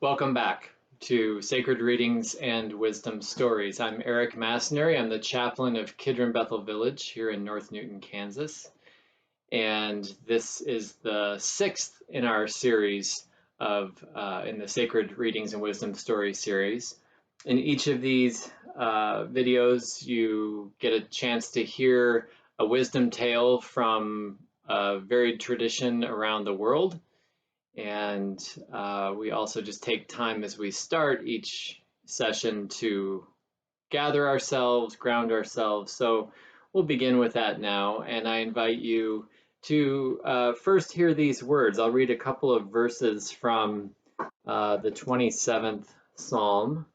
Welcome back to Sacred Readings and Wisdom Stories. I'm Eric Massonary. I'm the chaplain of Kidron Bethel Village here in North Newton, Kansas. And this is the sixth in our series in the Sacred Readings and Wisdom Stories series. In each of these videos, you get a chance to hear a wisdom tale from a varied tradition around the world. And we also just take time as we start each session to gather ourselves, ground ourselves. So we'll begin with that now. And I invite you to first hear these words. I'll read a couple of verses from the 27th Psalm.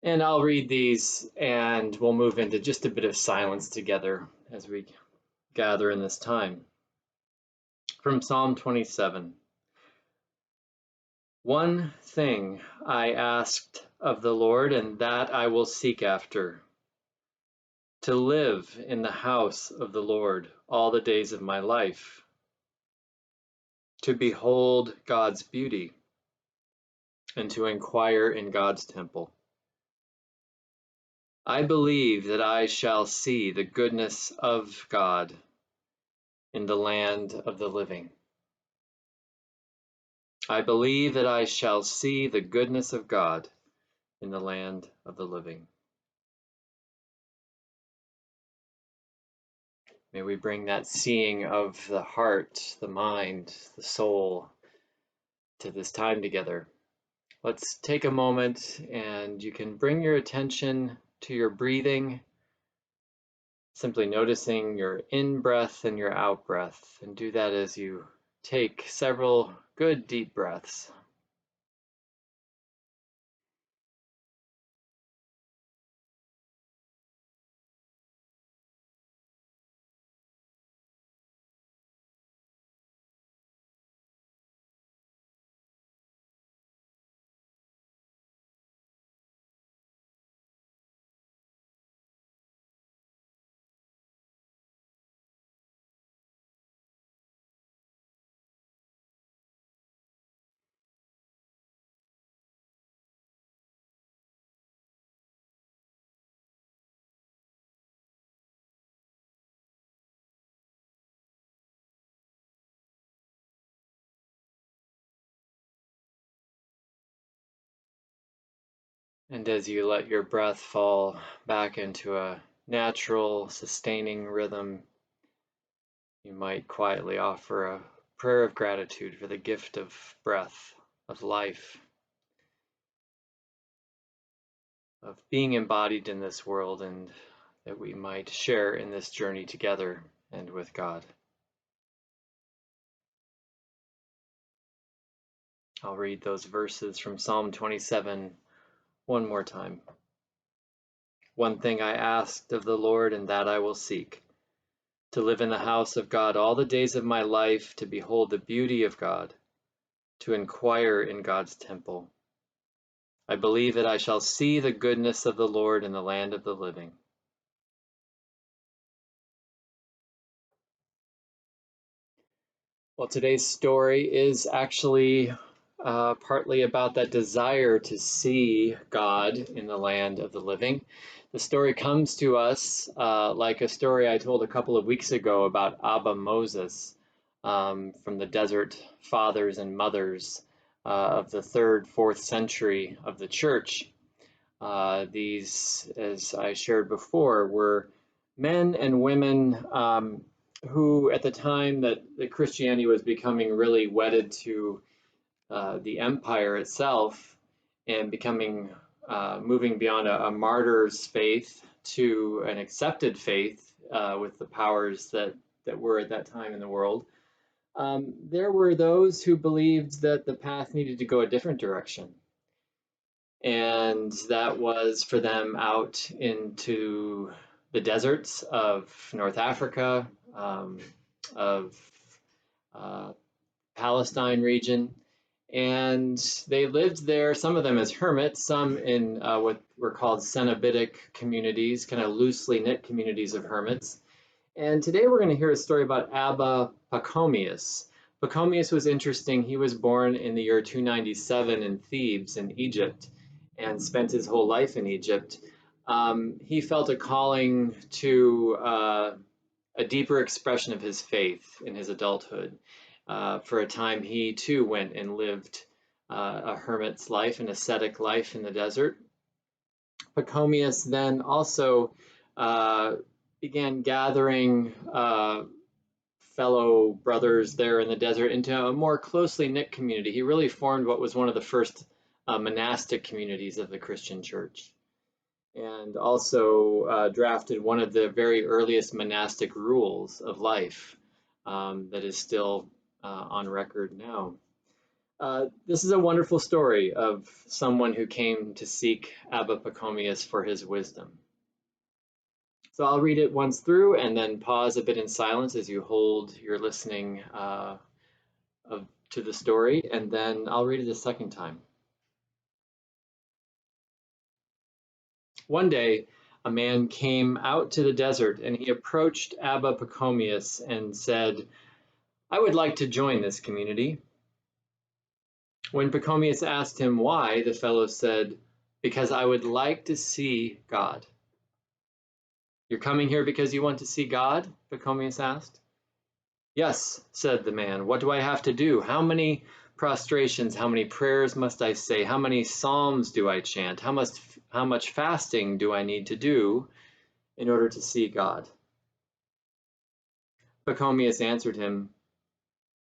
And I'll read these and we'll move into just a bit of silence together as we gather in this time. From Psalm 27. One thing I asked of the Lord, and that I will seek after, to live in the house of the Lord all the days of my life, to behold God's beauty, and to inquire in God's temple. I believe that I shall see the goodness of God in the land of the living. I believe that I shall see the goodness of God in the land of the living. May we bring that seeing of the heart, the mind, the soul to this time together. Let's take a moment and you can bring your attention to your breathing, simply noticing your in-breath and your out-breath, and do that as you take several good deep breaths. And as you let your breath fall back into a natural, sustaining rhythm, you might quietly offer a prayer of gratitude for the gift of breath, of life, of being embodied in this world, and that we might share in this journey together and with God. I'll read those verses from Psalm 27 one more time. One thing I asked of the Lord, and that I will seek, to live in the house of God all the days of my life, to behold the beauty of God, to inquire in God's temple. I believe that I shall see the goodness of the Lord in the land of the living. Well, today's story is actually partly about that desire to see God in the land of the living. The story comes to us like a story I told a couple of weeks ago about Abba Moses from the desert fathers and mothers of the 3rd, 4th century of the church. These, as I shared before, were men and women who, at the time that Christianity was becoming really wedded to the empire itself and becoming moving beyond a martyr's faith to an accepted faith with the powers that were at that time in the world, there were those who believed that the path needed to go a different direction. And that was for them out into the deserts of North Africa, of Palestine region. And they lived there, some of them as hermits, some in what were called Cenobitic communities, kind of loosely knit communities of hermits. And today we're going to hear a story about Abba Pachomius. Pachomius was interesting. He was born in the year 297 in Thebes in Egypt and spent his whole life in Egypt. He felt a calling to a deeper expression of his faith in his adulthood. For a time, he too went and lived a hermit's life, an ascetic life in the desert. Pachomius then also began gathering fellow brothers there in the desert into a more closely knit community. He really formed what was one of the first monastic communities of the Christian church, and also drafted one of the very earliest monastic rules of life that is still on record now. This is a wonderful story of someone who came to seek Abba Pachomius for his wisdom. So I'll read it once through and then pause a bit in silence as you hold your listening to the story, and then I'll read it a second time. One day, a man came out to the desert and he approached Abba Pachomius and said, "I would like to join this community." When Pachomius asked him why, the fellow said, "Because I would like to see God." "You're coming here because you want to see God?" Pachomius asked. "Yes," said the man. "What do I have to do? How many prostrations, how many prayers must I say? How many psalms do I chant? How much fasting do I need to do in order to see God?" Pachomius answered him,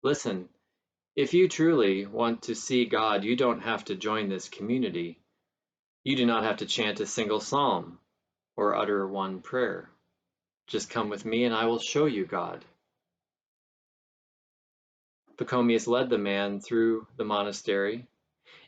"Listen, if you truly want to see God, you don't have to join this community. You do not have to chant a single psalm or utter one prayer. Just come with me and I will show you God." Pachomius led the man through the monastery,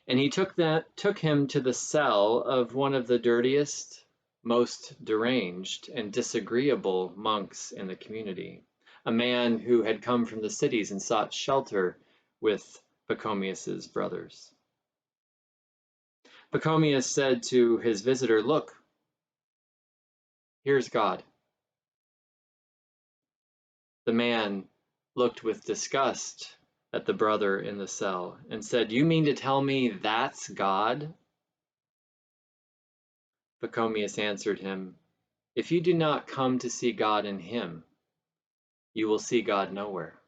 and he took him to the cell of one of the dirtiest, most deranged, and disagreeable monks in the community, a man who had come from the cities and sought shelter with Pachomius's brothers. Pachomius said to his visitor, "Look, here's God." The man looked with disgust at the brother in the cell and said, "You mean to tell me that's God?" Pachomius answered him, "If you do not come to see God in him, you will see God nowhere."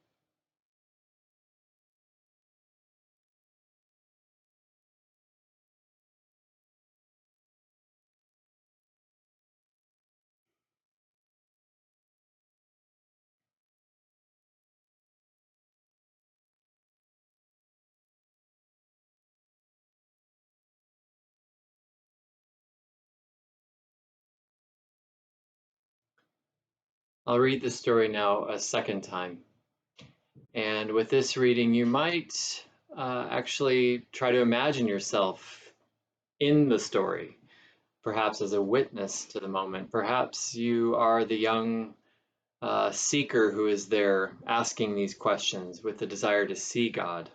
I'll read the story now a second time. And with this reading, you might actually try to imagine yourself in the story, perhaps as a witness to the moment. Perhaps you are the young seeker who is there asking these questions with the desire to see God.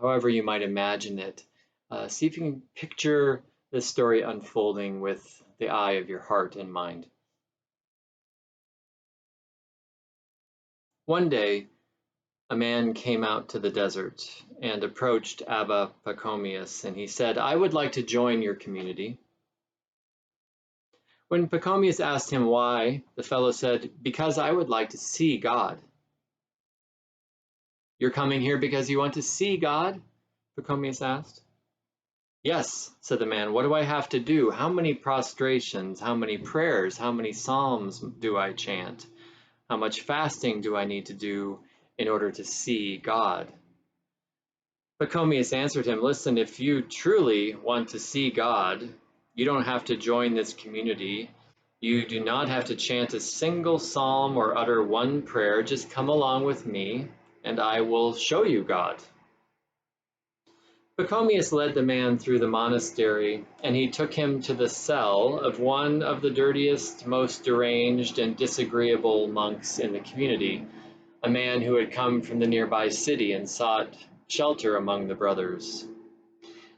However you might imagine it, see if you can picture this story unfolding with the eye of your heart and mind. One day, a man came out to the desert and approached Abba Pachomius, and he said, "I would like to join your community." When Pachomius asked him why, the fellow said, "Because I would like to see God." "You're coming here because you want to see God?" Pachomius asked. "Yes," said the man. "What do I have to do? How many prostrations, how many prayers, how many psalms do I chant? How much fasting do I need to do in order to see God?" Pachomius answered him, "Listen, if you truly want to see God, you don't have to join this community. You do not have to chant a single psalm or utter one prayer. Just come along with me and I will show you God." Pachomius led the man through the monastery, and he took him to the cell of one of the dirtiest, most deranged, and disagreeable monks in the community, a man who had come from the nearby city and sought shelter among the brothers.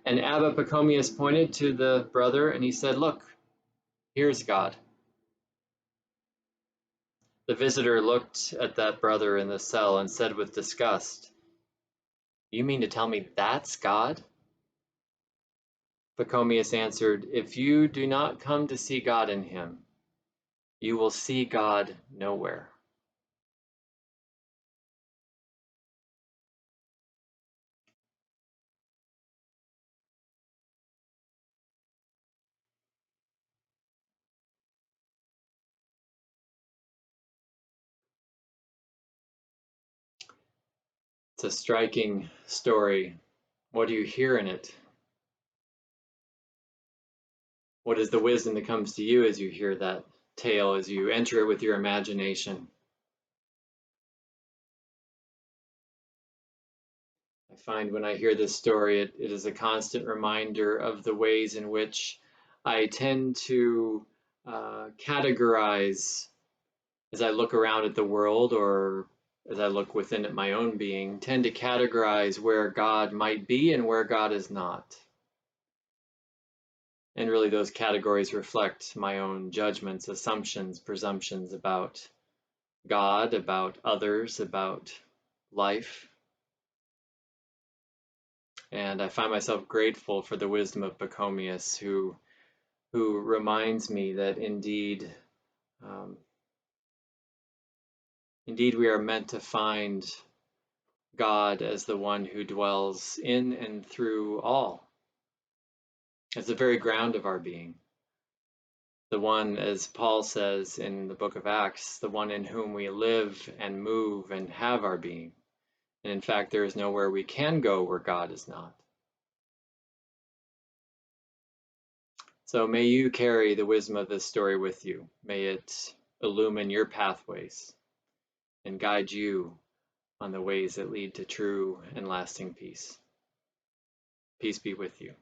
And Abba Pachomius pointed to the brother and he said, "Look, here's God." The visitor looked at that brother in the cell and said with disgust, "You mean to tell me that's God?" Pachomius answered, "If you do not come to see God in him, you will see God nowhere." It's a striking story. What do you hear in it? What is the wisdom that comes to you as you hear that tale, as you enter it with your imagination? I find when I hear this story, it is a constant reminder of the ways in which I tend to categorize as I look around at the world, or as I look within at my own being, tend to categorize where God might be and where God is not. And really, those categories reflect my own judgments, assumptions, presumptions about God, about others, about life. And I find myself grateful for the wisdom of Pachomius, who reminds me that um, indeed we are meant to find God as the one who dwells in and through all, as the very ground of our being. The one, as Paul says in the book of Acts, the one in whom we live and move and have our being. And in fact, there is nowhere we can go where God is not. So may you carry the wisdom of this story with you. May it illumine your pathways and guide you on the ways that lead to true and lasting peace. Peace be with you.